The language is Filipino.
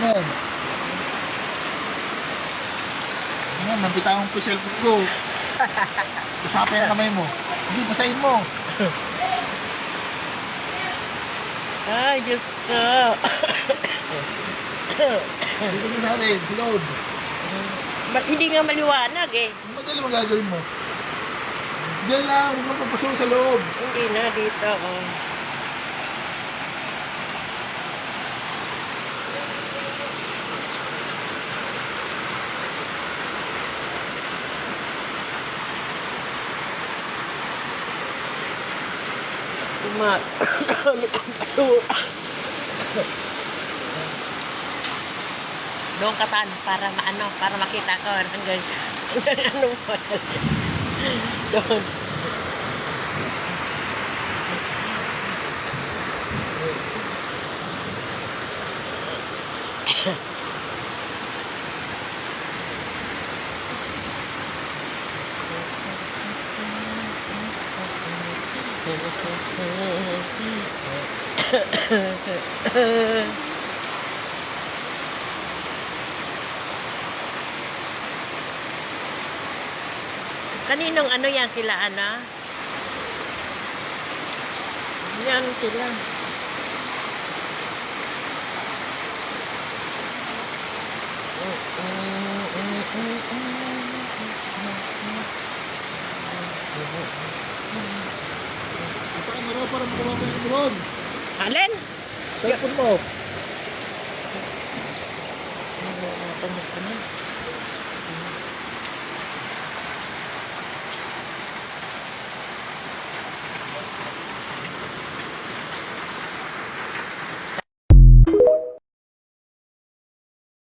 Yan. Yan, mabitawang po cellphone ko. Usapin ang kamay mo. Hindi, basahin mo. Ay, Diyos ko. Dito mo na rin, load. Ba't hindi nga maliwanag eh? Madali mo gagawin mo. Diyan lang, huwag mo papasok sa loob. Hindi na, dito. Oh. Doon ka pan para maano, para makita ko hanggang ano mo. Doon. Kaninong ano yan sila, Ana? Yan sila. Asa ka na raw para makuha ko yung drone. Alin? Cellphone mo. Ano